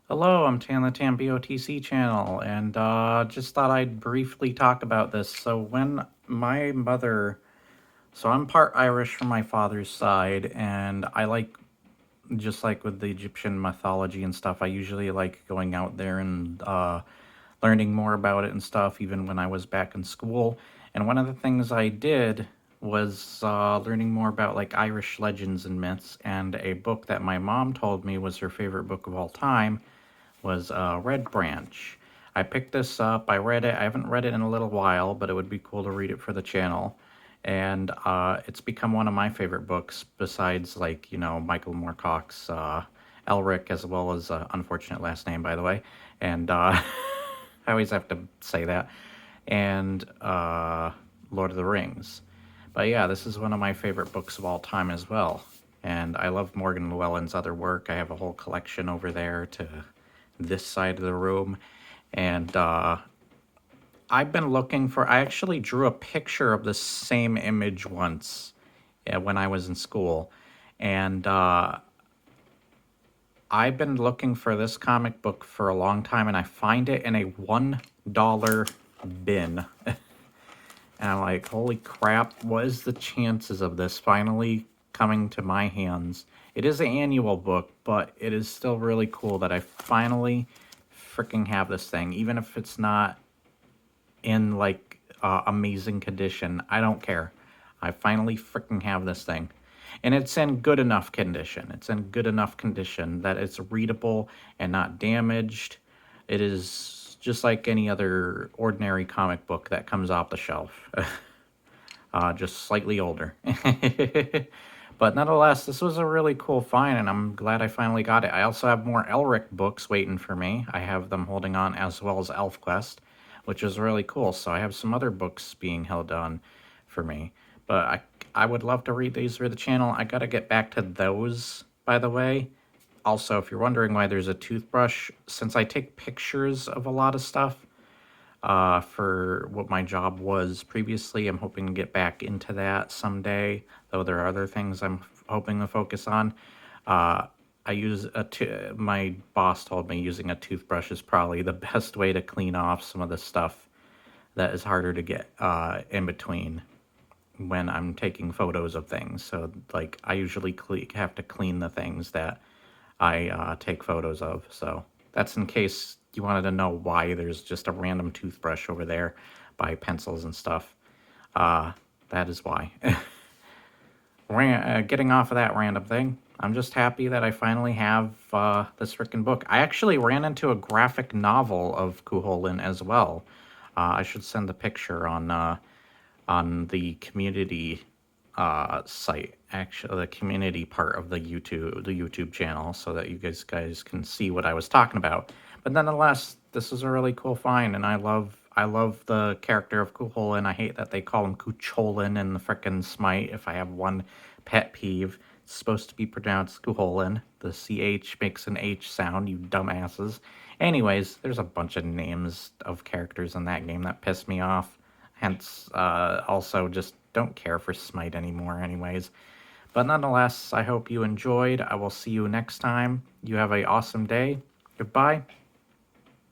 Hello, I'm Tan the Tan BOTC channel, and just thought I'd briefly talk about this. So when my mother, so I'm part Irish from my father's side, and I like, just like with the Egyptian mythology and stuff, I usually like going out there and learning more about it and stuff, even when I was back in school. And one of the things I did was learning more about like Irish legends and myths, and a book that my mom told me was her favorite book of all time was Red Branch. I picked this up, I read it, I haven't read it in a little while, but it would be cool to read it for the channel. And it's become one of my favorite books, besides, like, Michael Moorcock's Elric, as well as unfortunate last name, by the way. And I always have to say that. And Lord of the Rings. But yeah, this is one of my favorite books of all time as well. And I love Morgan Llewellyn's other work. I have a whole collection over there to this side of the room. And I've been looking for, I actually drew a picture of the same image once when I was in school. And I've been looking for this comic book for a long time, and I find it in a $1 bin. And I'm like, holy crap, what is the chances of this finally coming to my hands? It is an annual book, but it is still really cool that I finally freaking have this thing. Even if it's not in, like, amazing condition, I don't care. I finally freaking have this thing. And it's in good enough condition. It's in good enough condition that it's readable and not damaged. It is just like any other ordinary comic book that comes off the shelf. Just slightly older. But nonetheless, this was a really cool find, and I'm glad I finally got it. I also have more Elric books waiting for me. I have them holding on, as well as ElfQuest, which is really cool. So I have some other books being held on for me. But I would love to read these for the channel. I gotta get back to those, by the way. Also, if you're wondering why there's a toothbrush, since I take pictures of a lot of stuff, for what my job was previously. I'm hoping to get back into that someday, though there are other things I'm hoping to focus on. I use my boss told me using a toothbrush is probably the best way to clean off some of the stuff that is harder to get in between when I'm taking photos of things. So, like, I usually have to clean the things that I take photos of. So that's in case you wanted to know why there's just a random toothbrush over there by pencils and stuff. That is why. Getting off of that random thing, I'm just happy that I finally have this freaking book. I actually ran into a graphic novel of Cuchulainn as well. I should send the picture on the community site, actually the community part of the YouTube channel, so that you guys can see what I was talking about. But nonetheless, this is a really cool find, and I love the character of Cuchulainn. I hate that they call him Cuchulainn in the frickin' Smite. If I have one pet peeve, it's supposed to be pronounced Cuchulainn. The CH makes an H sound, you dumbasses. Anyways, there's a bunch of names of characters in that game that piss me off. Hence, also just don't care for Smite anymore anyways. But nonetheless, I hope you enjoyed. I will see you next time. You have an awesome day. Goodbye.